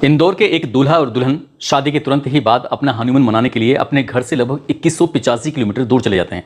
इंदौर के एक दूल्हा और दुल्हन शादी के तुरंत ही बाद अपना हनीमून मनाने के लिए अपने घर से लगभग 2185 किलोमीटर दूर चले जाते हैं।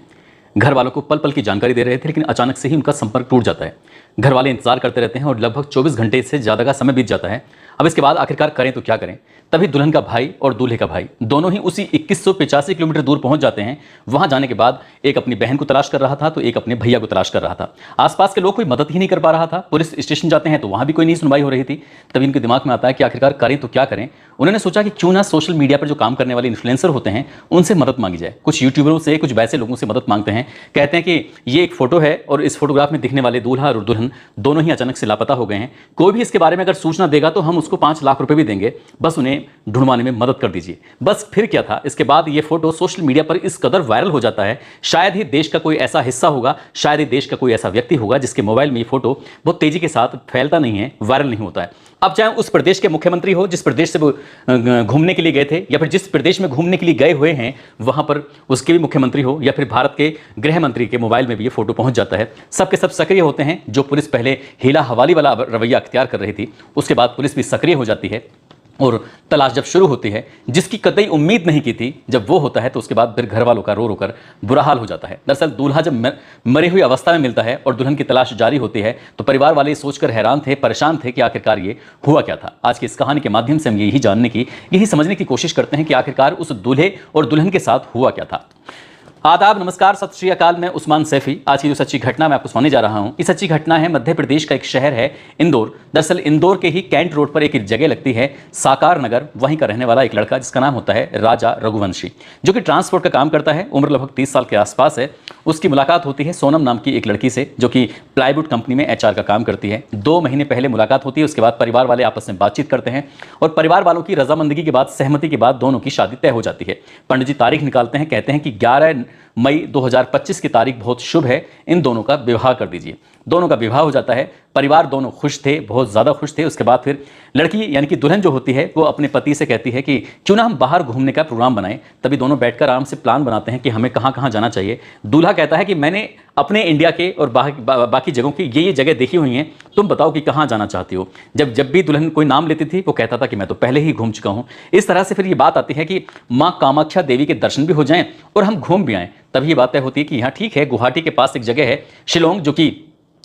घर वालों को पल पल की जानकारी दे रहे थे, लेकिन अचानक से ही उनका संपर्क टूट जाता है। घर वाले इंतजार करते रहते हैं और लगभग 24 घंटे से ज़्यादा का समय बीत जाता है। अब इसके बाद आखिरकार करें तो क्या करें। तभी दुल्हन का भाई और दूल्हे का भाई दोनों ही उसी 2185 किलोमीटर दूर पहुंच जाते हैं। वहां जाने के बाद एक अपनी बहन को तलाश कर रहा था तो एक अपने भैया को तलाश कर रहा था। आसपास के लोग कोई मदद ही नहीं कर पा रहा था। पुलिस स्टेशन जाते हैं तो वहां भी कोई नहीं सुनवाई हो रही थी। तभी इनके दिमाग में आता है कि आखिरकार करें तो क्या करें। उन्होंने सोचा कि क्यों ना सोशल मीडिया पर जो काम करने वाले इन्फ्लुएंसर होते हैं उनसे मदद मांगी जाए। कुछ यूट्यूबरों से, कुछ वैसे लोगों से मदद मांगते हैं। कहते हैं कि ये एक फोटो है और इस फोटोग्राफ में दिखने वाले दूल्हा और दुल्हन दोनों ही अचानक से लापता हो गए हैं। कोई भी इसके बारे में अगर सूचना देगा तो हम उसको 5 लाख रुपए भी देंगे, बस उन्हें ढूंढवाने में मदद कर दीजिए। बस फिर क्या था, इसके बाद ये फोटो सोशल मीडिया पर इस कदर वायरल हो जाता है। शायद ही देश का कोई ऐसा हिस्सा होगा, शायद ही देश का कोई ऐसा व्यक्ति होगा जिसके मोबाइल में ये फोटो बहुत तेजी के साथ फैलता नहीं है, वायरल नहीं होता है। अब चाहे उस प्रदेश के मुख्यमंत्री हो जिस प्रदेश से वो घूमने के लिए गए थे, या फिर जिस प्रदेश में घूमने के लिए गए हुए हैं वहां पर उसके भी मुख्यमंत्री हो, या फिर भारत के गृह मंत्री के मोबाइल में भी ये फोटो पहुंच जाता है। सबके सब सक्रिय होते हैं। जो पुलिस पहले हीला हवाली वाला रवैया अख्तियार कर रही थी, उसके बाद पुलिस भी सक्रिय हो जाती है और तलाश जब शुरू होती है, जिसकी कतई उम्मीद नहीं की थी, जब वो होता है तो उसके बाद फिर घर वालों का रो रो कर बुरा हाल हो जाता है। दरअसल दूल्हा जब मरी हुई अवस्था में मिलता है और दुल्हन की तलाश जारी होती है तो परिवार वाले सोचकर हैरान थे, परेशान थे कि आखिरकार ये हुआ क्या था। आज की इस कहानी के माध्यम से हम यही समझने की कोशिश करते हैं कि आखिरकार उस दूल्हे और दुल्हन के साथ हुआ क्या था। आदाब, नमस्कार, सत श्री अकाल। मैं उस्मान सैफी। आज की जो सच्ची घटना मैं आपको सुनाने जा रहा हूं, ये सच्ची घटना है मध्य प्रदेश का एक शहर है इंदौर। दरअसल इंदौर के ही कैंट रोड पर एक जगह लगती है साकार नगर। वहीं का रहने वाला एक लड़का जिसका नाम होता है राजा रघुवंशी, जो कि ट्रांसपोर्ट का काम करता है। उम्र लगभग 30 साल के आसपास है। उसकी मुलाकात होती है सोनम नाम की एक लड़की से, जो कि प्लाईवुड कंपनी में HR का काम करती है। 2 महीने पहले मुलाकात होती है। उसके बाद परिवार वाले आपस में बातचीत करते हैं और परिवार वालों की रजामंदगी के बाद, सहमति के बाद दोनों की शादी तय हो जाती है। पंडित जी तारीख निकालते हैं, कहते हैं कि 11 मई 2025 की तारीख बहुत शुभ है, इन दोनों का विवाह कर दीजिए। दोनों का विवाह हो जाता है। परिवार दोनों खुश थे, बहुत ज़्यादा खुश थे। उसके बाद फिर लड़की यानी कि दुल्हन जो होती है वो अपने पति से कहती है कि क्यों ना हम बाहर घूमने का प्रोग्राम बनाएं। तभी दोनों बैठकर आराम से प्लान बनाते हैं कि हमें कहाँ कहाँ जाना चाहिए। दूल्हा कहता है कि मैंने अपने इंडिया के और बाकी जगहों की ये जगह देखी हुई हैं, तुम बताओ कि कहाँ जाना चाहती हो। जब भी दुल्हन कोई नाम लेती थी वो कहता था कि मैं तो पहले ही घूम चुका हूँ। इस तरह से फिर ये बात आती है कि माँ कामाख्या देवी के दर्शन भी हो जाएं और हम घूम भी आएँ। तभी ये बात तय होती है कि यहाँ ठीक है, गुवाहाटी के पास एक जगह है शिलोंग, जो कि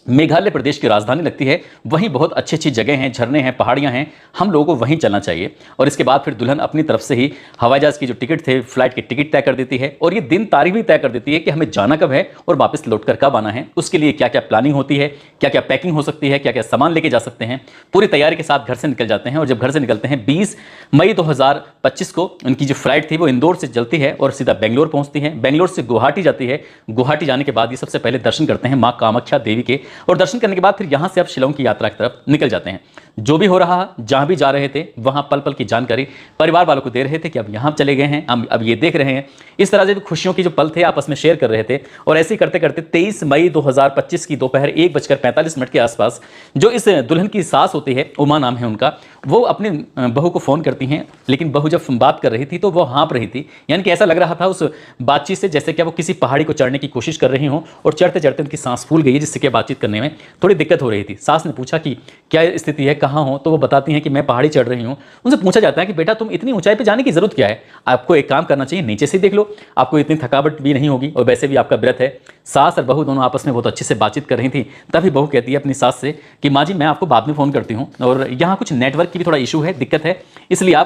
मेघालय प्रदेश की राजधानी लगती है। वहीं बहुत अच्छी अच्छी जगह हैं, झरने हैं, पहाड़ियां हैं, हम लोगों को वहीं चलना चाहिए। और इसके बाद फिर दुल्हन अपनी तरफ से ही हवाई जहाज की जो टिकट थे, फ्लाइट की टिकट तय कर देती है और ये दिन तारीख भी तय कर देती है कि हमें जाना कब है और वापस लौटकर कब आना है। उसके लिए क्या क्या प्लानिंग होती है, क्या क्या पैकिंग हो सकती है, क्या क्या सामान लेके जा सकते हैं। पूरी तैयारी के साथ घर से निकल जाते हैं। और जब घर से निकलते हैं 20 मई 2025 को उनकी जो फ्लाइट थी वो इंदौर से चलती है और सीधा बेंगलोर पहुंचती है। बेंगलोर से गुवाहाटी जाती है। गुवाहाटी जाने के बाद ये सबसे पहले दर्शन करते हैं माँ कामाख्या देवी के, और दर्शन करने के बाद फिर यहां से आप शिलोंग की यात्रा की तरफ निकल जाते हैं। जो भी हो रहा, जहां भी जा रहे थे, वहां पल पल की जानकारी परिवार वालों को दे रहे थे कि अब यहां चले गए हैं, हम अब ये देख रहे हैं। इस तरह से खुशियों की जो पल थे आपस में शेयर कर रहे थे। और ऐसे ही करते करते 23 मई 2025 की दोपहर 1:45 के आसपास जो इस दुल्हन की सास होती है, उमा नाम है उनका, वो अपने बहू को फोन करती हैं। लेकिन बहू जब बात कर रही थी तो वो हाँप रही थी, यानी कि ऐसा लग रहा था उस बातचीत से जैसे कि वो किसी पहाड़ी को चढ़ने की कोशिश कर रही हो और चढ़ते चढ़ते उनकी सांस फूल गई है, जिससे कि बातचीत करने में थोड़ी दिक्कत हो रही थी। सास ने पूछा कि क्या स्थिति है, कहाँ हो, तो वो बताती हैं कि मैं पहाड़ी चढ़ रही हूँ। उनसे पूछा जाता है कि बेटा तुम इतनी ऊंचाई पे जाने की जरूरत क्या है, आपको एक काम करना चाहिए, नीचे से देख लो, आपको इतनी थकावट भी नहीं होगी और वैसे भी आपका व्रत है। सास और बहू दोनों आपस में बहुत अच्छे से बातचीत कर रही थी। तभी बहू कहती है अपनी सास से कि माँ जी मैं आपको बाद में फ़ोन करती हूँ और यहाँ कुछ नेटवर्क की भी थोड़ा इशू है, दिक्कत है, इसलिए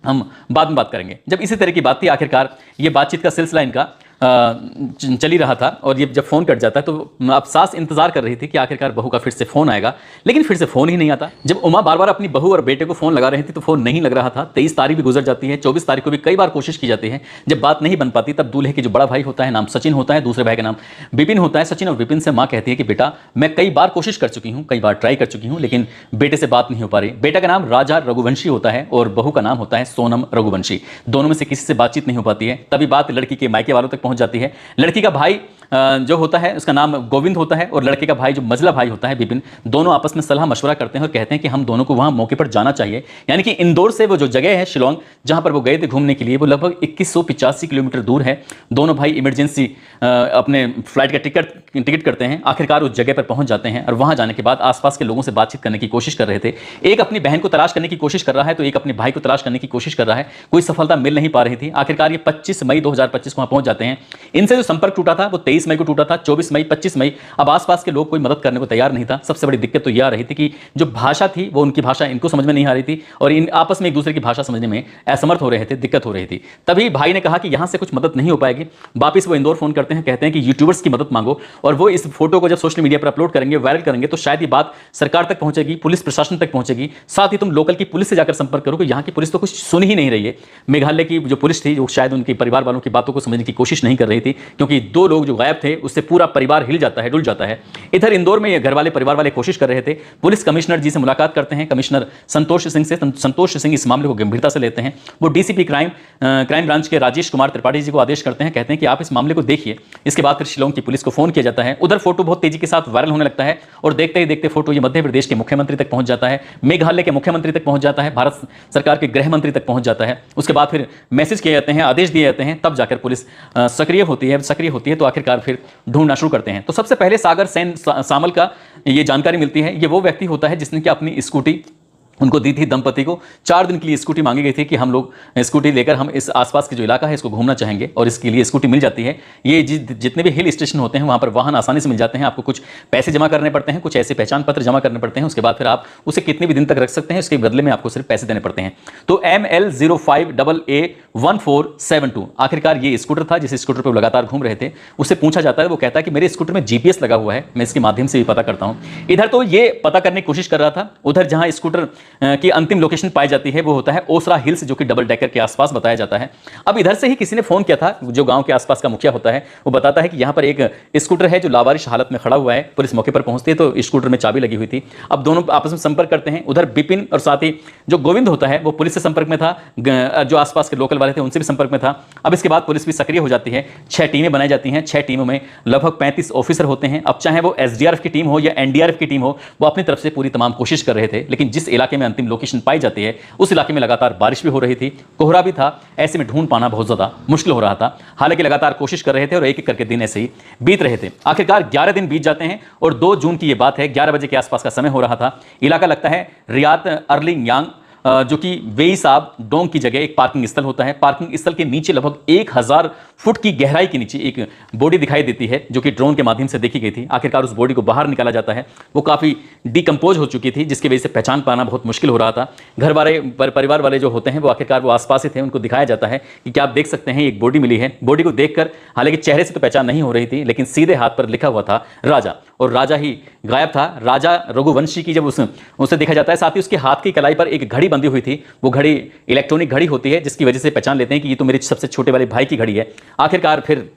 हम बाद में बात करेंगे। जब इसी तरह की बात थी, आखिरकार ये बातचीत का सिलसिला इनका चली रहा था और ये जब फ़ोन कट जाता है तो अब सास इंतजार कर रही थी कि आखिरकार बहू का फिर से फ़ोन आएगा, लेकिन फिर से फ़ोन ही नहीं आता। जब उमा बार बार अपनी बहू और बेटे को फ़ोन लगा रही थी तो फ़ोन नहीं लग रहा था। 23 तारीख भी गुजर जाती है, 24 तारीख को भी कई बार कोशिश की जाती है। जब बात नहीं बन पाती तब दूल्हे के जो बड़ा भाई होता है, नाम सचिन होता है, दूसरे भाई का नाम विपिन होता है। सचिन और विपिन से माँ कहती है कि बेटा मैं कई बार कोशिश कर चुकी हूँ, कई बार ट्राई कर चुकी हूँ, लेकिन बेटे से बात नहीं हो पा रही। बेटा का नाम राजा रघुवंशी होता है और बहू का नाम होता है सोनम रघुवंशी। दोनों में से किसी से बातचीत नहीं हो पाती है। तभी बात लड़की के मायके वालों तक पहुंच जाती है। लड़की का भाई जो होता है उसका नाम गोविंद होता है और लड़के का भाई जो मजला भाई होता है विपिन, दोनों आपस में सलाह मशवरा करते हैं और कहते हैं कि हम दोनों को वहां मौके पर जाना चाहिए। यानी कि इंदौर से वो जो जगह है शिलोंग जहां पर वो गए थे घूमने के लिए, वो लगभग 2185 किलोमीटर दूर है। दोनों भाई इमरजेंसी अपने फ्लाइट का टिकट करते हैं, आखिरकार उस जगह पर पहुंच जाते हैं और वहां जाने के बाद आसपास के लोगों से बातचीत करने की कोशिश कर रहे थे। एक अपनी बहन को तलाश करने की कोशिश कर रहा है तो एक अपने भाई को तलाश करने की कोशिश कर रहा है, कोई सफलता मिल नहीं पा रही थी। आखिरकार ये 25 मई 2025 को वहां पहुंच जाते हैं। इनसे जो संपर्क टूटा था वो 23 मई को टूटा था, 24 मई, 25 मई। अब आसपास के लोग कोई मदद करने को तैयार नहीं था। सबसे बड़ी दिक्कत तो यह आ रही थी कि जो भाषा थी वो उनकी भाषा इनको समझ में नहीं आ रही थी और इन आपस में एक दूसरे की भाषा समझने में असमर्थ हो रहे थे, दिक्कत हो रही थी। तभी भाई ने कहा कि यहां से कुछ मदद नहीं हो पाएगी। वापिस वो इंदौर फोन करते हैं, कहते हैं कि यूट्यूबर्स की मदद मांगो और वो इस फोटो को जब सोशल मीडिया पर अपलोड करेंगे, वायरल करेंगे तो शायद ये बात सरकार तक पहुंचेगी, पुलिस प्रशासन तक पहुंचेगी। साथ ही तुम लोकल की पुलिस से जाकर संपर्क करो कि यहाँ की पुलिस तो कुछ सुन ही नहीं रही है। मेघालय की जो पुलिस थी वो शायद उनके परिवार वालों की बातों को समझने की कोशिश नहीं कर रही थी, क्योंकि 2 लोग जो गायब थे उससे पूरा परिवार हिल जाता है, डुल जाता है। इधर इंदौर में ये घर वाले परिवार वाले कोशिश कर रहे थे। पुलिस कमिश्नर जी से मुलाकात करते हैं, कमिश्नर संतोष सिंह से। संतोष सिंह इस मामले को गंभीरता से लेते हैं। वो डीसीपी क्राइम ब्रांच के राजेश कुमार त्रिपाठी जी को आदेश करते हैं, कहते हैं कि आप इस मामले को देखिए। इसके बाद फिर शिलोंग की पुलिस को फोन किया जाता है। उधर फोटो बहुत तेजी के साथ वायरल होने लगता है और देखते ही देखते फोटो ये मध्य प्रदेश के मुख्यमंत्री तक पहुंच जाता है, मेघालय के मुख्यमंत्री तक पहुंच जाता है, भारत सरकार के गृह मंत्री तक पहुंच जाता है। उसके बाद फिर मैसेज किए जाते हैं, आदेश दिए जाते हैं, तब जाकर पुलिस सक्रिय होती है तो आखिरकार फिर ढूंढना शुरू करते हैं। तो सबसे पहले सागर सेन सामल का ये जानकारी मिलती है। ये वो व्यक्ति होता है जिसने कि अपनी स्कूटी उनको दी थी दंपति को। 4 दिन के लिए स्कूटी मांगी गई थी कि हम लोग स्कूटी लेकर हम इस आसपास के जो इलाका है इसको घूमना चाहेंगे और इसके लिए स्कूटी मिल जाती है। ये जितने भी हिल स्टेशन होते हैं वहाँ पर वाहन आसानी से मिल जाते हैं। आपको कुछ पैसे जमा करने पड़ते हैं, कुछ ऐसे पहचान पत्र जमा करने पड़ते हैं। उसके बाद फिर आप उसे कितने भी दिन तक रख सकते हैं, उसके बदले में आपको सिर्फ पैसे देने पड़ते हैं। तो ML05AA1472 आखिरकार ये स्कूटर था जिस स्कूटर पर लगातार घूम रहे थे। उससे पूछा जाता है, वो कहता है कि मेरे स्कूटर में GPS लगा हुआ है, मैं इसके माध्यम से भी पता करता हूँ। इधर तो ये पता करने की कोशिश कर रहा था, उधर जहाँ स्कूटर की अंतिम लोकेशन पाई जाती है वो होता है ओसरा हिल्स, जो कि डबल डेकर के आसपास बताया जाता है। अब इधर से ही किसी ने फोन किया था, जो गांव के आसपास का मुखिया होता है, वो बताता है कि यहां पर एक स्कूटर है जो लावारिश हालत में खड़ा हुआ है। पुलिस मौके पर पहुंचती है तो स्कूटर में चाबी लगी हुई थी। अब दोनों आपस में संपर्क करते हैं। उधर बिपिन और साथ ही जो गोविंद होता है वो पुलिस से संपर्क में था, जो आसपास के लोकल वाले थे उनसे भी संपर्क में था। अब इसके बाद पुलिस भी सक्रिय हो जाती है। 6 टीमें बनाई जाती हैं। 6 टीमों में लगभग 35 ऑफिसर होते हैं। अब चाहे वो SDRF की टीम हो या NDRF की टीम हो, वो अपनी तरफ से पूरी तमाम कोशिश कर रहे थे। लेकिन जिस इलाके में अंतिम लोकेशन पाई जाती है उस इलाके में लगातार बारिश भी हो रही थी, कोहरा भी था। ऐसे में ढूंढ पाना बहुत ज्यादा मुश्किल हो रहा था। हालांकि लगातार कोशिश कर रहे थे और एक एक करके दिन ऐसे ही बीत रहे थे। आखिरकार 11 दिन बीत जाते हैं और 2 जून की यह बात है, 11 बजे के आसपास का समय हो रहा था। इलाका लगता है रियात अर्लिंग यांग, जो कि वेई साहब डोंग की जगह एक पार्किंग स्थल होता है। पार्किंग स्थल के नीचे लगभग 1000 फुट की गहराई के नीचे एक बॉडी दिखाई देती है, जो कि ड्रोन के माध्यम से देखी गई थी। आखिरकार उस बॉडी को बाहर निकाला जाता है। वो काफी डिकम्पोज हो चुकी थी, जिसकी वजह से पहचान पाना बहुत मुश्किल हो रहा था। घर वाले परिवार वाले जो होते हैं वो आखिरकार वो आसपास ही थे, उनको दिखाया जाता है कि क्या आप देख सकते हैं एक बॉडी मिली है। बॉडी को देखकर हालांकि चेहरे से तो पहचान नहीं हो रही थी, लेकिन सीधे हाथ पर लिखा हुआ था राजा, और राजा ही गायब था। राजा रघुवंशी की जब उसे देखा जाता है, साथ ही उसके हाथ की कलाई पर एक घड़ी बंधी हुई थी। वो घड़ी इलेक्ट्रॉनिक घड़ी होती है, जिसकी वजह से पहचान लेते हैं कि ये तो मेरे सबसे छोटे वाले भाई की घड़ी है। आखिरकार फिर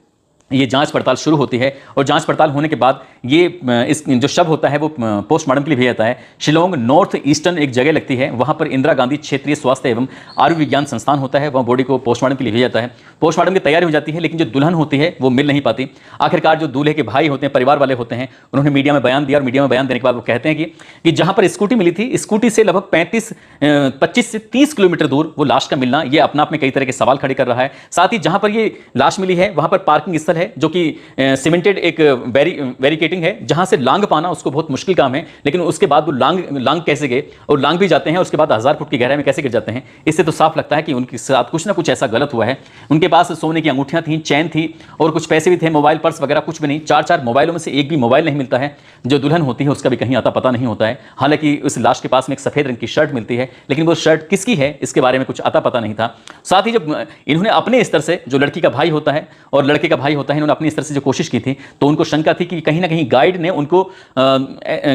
ये जांच पड़ताल शुरू होती है और जांच पड़ताल होने के बाद ये इस जो शव होता है वो पोस्टमार्टम के लिए भेजा जाता है। शिलोंग नॉर्थ ईस्टर्न एक जगह लगती है, वहां पर इंदिरा गांधी क्षेत्रीय स्वास्थ्य एवं आयुर्विज्ञान संस्थान होता है। वहां बॉडी को पोस्टमार्टम के लिए भेजा जाता है। पोस्टमार्टम की तैयारी हो जाती है, लेकिन जो दुल्हन होती है वो मिल नहीं पाती। आखिरकार जो दूल्हे के भाई होते हैं, परिवार वाले होते हैं, उन्होंने मीडिया में बयान दिया और मीडिया में बयान देने के बाद वो कहते हैं कि जहां पर स्कूटी मिली थी, स्कूटी से लगभग 25 से 30 किलोमीटर दूर वो लाश का मिलना, ये अपना आप में कई तरह के सवाल खड़े कर रहा है। साथ ही जहां पर ये लाश मिली है वहां पर पार्किंग स्थल है, जो कि सीमेंटेड एक बैरिकेटिंग है, जहां से लांग पाना उसको बहुत मुश्किल काम है। लेकिन उसके बाद वो लांग कैसे गए, और लांग भी जाते हैं, उसके बाद 1000 फुट की गहराई में कैसे गिर जाते हैं। इससे तो साफ लगता है कि उनके साथ कुछ ना कुछ ऐसा गलत हुआ है। उनके पास सोने की अंगूठियां थी, चैन थी और कुछ पैसे भी थे, मोबाइल पर्स वगैरह कुछ भी नहीं। 4 मोबाइलों में से एक भी मोबाइल नहीं मिलता है। जो दुल्हन होती है उसका भी कहीं आता पता नहीं होता है। हालांकि उस लाश के पास में एक सफेद रंग की शर्ट मिलती है, लेकिन वो शर्ट किसकी है इसके बारे में कुछ आता पता नहीं था। साथ ही जब इन्होंने अपने स्तर से, जो लड़की का भाई होता है और लड़के का भाई होता है, इन्होंने अपने स्तर से जो कोशिश की थी, तो उनको शंका थी कि कहीं ना कहीं गाइड ने उनको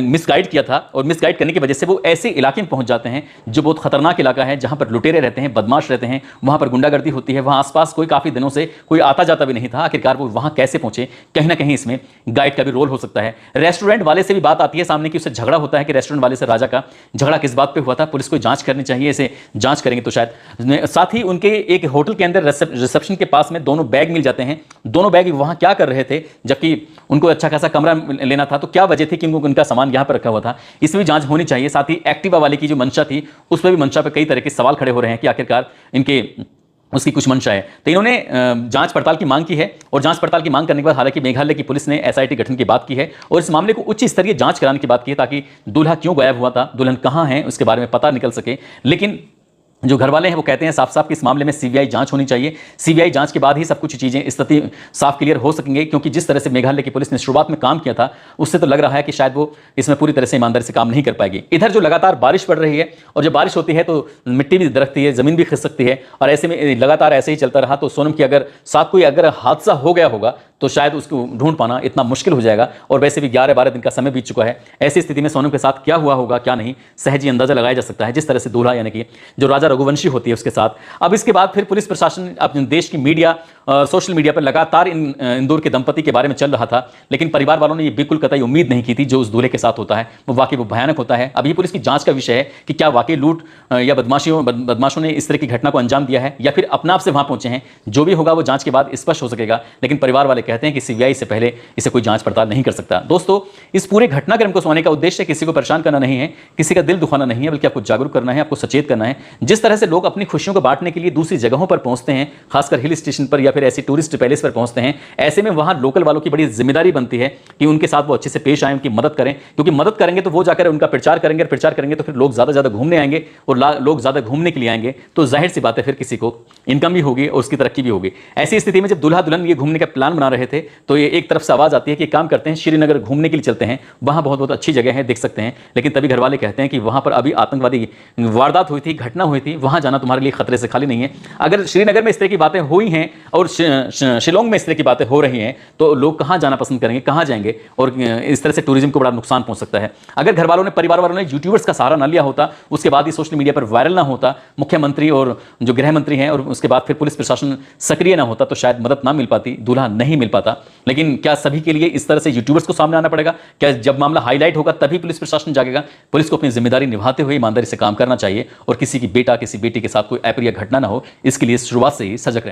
मिसगाइड किया था, और मिसगाइड करने की वजह से वो ऐसे इलाके में पहुंच जाते हैं जो बहुत खतरनाक इलाका है, जहां पर लुटेरे रहते हैं, बदमाश रहते हैं, वहां पर गुंडागर्दी होती है। वहां आसपास कोई काफी दिनों से कोई आता जाता भी नहीं था। आखिरकार वो वहां कैसे पहुंचे, कहीं ना कहीं इसमें गाइड का भी रोल हो सकता है। रेस्टोरेंट वाले से भी बात आती है सामने कि उससे झगड़ा होता है कि रेस्टोरेंट वाले से राजा का झगड़ा किस बात पे हुआ था, पुलिस को जांच करनी चाहिए, इसे जांच करेंगे तो शायद। साथ ही उनके एक होटल के अंदर रिसेप्शन के पास में दोनों बैग मिल जाते हैं। दोनों है कि वहां क्या कर रहे थे, जबकि उनको अच्छा खासा कमरा लेना था, तो क्या वजह थी कि उनका सामान यहां पर रखा हुआ था। इसमें भी जांच होनी चाहिए। साथ ही एक्टिवा वाले की जो मंशा थी, उस पर भी मंशा पर कई तरह के सवाल खड़े हो रहे हैं कि आखिरकार इनके उसकी कुछ मंशा है। तो इन्होंने जांच पड़ताल की मांग की है, और जांच पड़ताल की मांग करने के बाद हालांकि मेघालय की पुलिस ने एसआईटी गठन की बात की है और इस मामले को उच्च स्तरीय जांच कराने की बात की है, ताकि दूल्हा क्यों गायब हुआ था, दुल्हन कहां है, उसके बारे में पता निकल सके। लेकिन जो घर वाले हैं वो कहते हैं साफ साफ कि इस मामले में सीबीआई जांच होनी चाहिए। सीबीआई जांच के बाद ही सब कुछ चीजें स्थिति साफ क्लियर हो सकेंगे, क्योंकि जिस तरह से मेघालय की पुलिस ने शुरुआत में काम किया था, उससे तो लग रहा है कि शायद वो इसमें पूरी तरह से ईमानदारी से काम नहीं कर पाएगी। इधर जो लगातार बारिश पड़ रही है, और जब बारिश होती है तो मिट्टी भी दरकती है, जमीन भी खिसक सकती है, और ऐसे में लगातार ऐसे ही चलता रहा तो सोनम की अगर साथ कोई अगर हादसा हो गया होगा तो शायद उसको ढूंढ पाना इतना मुश्किल हो जाएगा। और वैसे भी 11-12 दिन का समय बीत चुका है। ऐसी स्थिति में सोनम के साथ क्या हुआ होगा क्या नहीं, सहज ही अंदाजा लगाया जा सकता है, जिस तरह से दूल्हा यानी कि जो राजा रघुवंशी होती है उसके साथ। अब इसके बाद फिर पुलिस प्रशासन अपने देश की मीडिया, सोशल मीडिया पर लगातार इंदौर के दंपति के बारे में चल रहा था, लेकिन परिवार वालों ने ये बिल्कुल कतई उम्मीद नहीं की थी जो उस दूल्हे के साथ होता है वो वाकई वो भयानक होता है। अभी पुलिस की जांच का विषय है कि क्या वाकई लूट या बदमाशों ने इस तरह की घटना को अंजाम दिया है, या फिर अपना आप से वहां पहुंचे हैं। जो भी होगा वो जांच के बाद स्पष्ट हो सकेगा, लेकिन परिवार वाले कहते हैं कि सीबीआई से पहले इसे कोई जांच पड़ताल नहीं कर सकता। दोस्तों, इस पूरे घटनाक्रम को सुनाने का उद्देश्य किसी को परेशान करना नहीं है, किसी का दिल दुखाना नहीं है, बल्कि आपको जागरूक करना है, आपको सचेत करना है। जिस तरह से लोग अपनी खुशियों को बांटने के लिए दूसरी जगहों पर पहुंचते हैं, खासकर हिल स्टेशन पर या फिर ऐसी टूरिस्ट पैलेस पर पहुंचते हैं, ऐसे में वहां लोकल वालों की बड़ी जिम्मेदारी बनती है कि उनके साथ वो अच्छे से पेश आए, उनकी मदद करें, क्योंकि मदद करेंगे तो वो जाकर उनका प्रचार करेंगे, और प्रचार करेंगे तो फिर लोग ज्यादा घूमने आएंगे, और लोग ज्यादा घूमने के लिए आएंगे तो जाहिर सी बात है फिर किसी को इनकम भी होगी और उसकी तरक्की भी होगी। ऐसी स्थिति में जब दूल्हा दुल्हन ये घूमने का प्लान बना रहे थे तो ये एक तरफ से आवाज आती है कि काम करते हैं श्रीनगर घूमने के लिए चलते हैं, वहां बहुत बहुत अच्छी जगह है, देख सकते हैं। लेकिन तभी घर वाले कहते हैं कि वहां पर अभी आतंकवादी वारदात हुई थी, घटना हुई थी, वहां जाना तुम्हारे लिए खतरे से खाली नहीं है। अगर श्रीनगर में इस तरह की बातें हुई हैं और शिलोंग में इस तरह की बातें हो रही हैं तो लोग कहां जाना पसंद करेंगे, कहां जाएंगे, और इस तरह से टूरिज्म को बड़ा नुकसान पहुंच सकता है। अगर घर वालों ने, परिवार वालों ने यूट्यूबर्स का सहारा न लिया होता, उसके बाद ही सोशल मीडिया पर वायरल ना होता, मुख्यमंत्री और जो गृह मंत्री हैं और उसके बाद फिर पुलिस प्रशासन सक्रिय ना होता, तो शायद मदद ना मिल पाती, दूल्हा नहीं मिल पाता। लेकिन क्या सभी के लिए इस तरह से यूट्यूबर्स को सामने आना पड़ेगा? क्या जब मामला हाईलाइट होगा तभी पुलिस प्रशासन जागेगा? पुलिस को अपनी जिम्मेदारी निभाते हुए ईमानदारी से काम करना चाहिए, और किसी की बेटा किसी बेटी के साथ कोई अप्रिय घटना ना हो, इसके लिए शुरुआत से ही सजग रहें।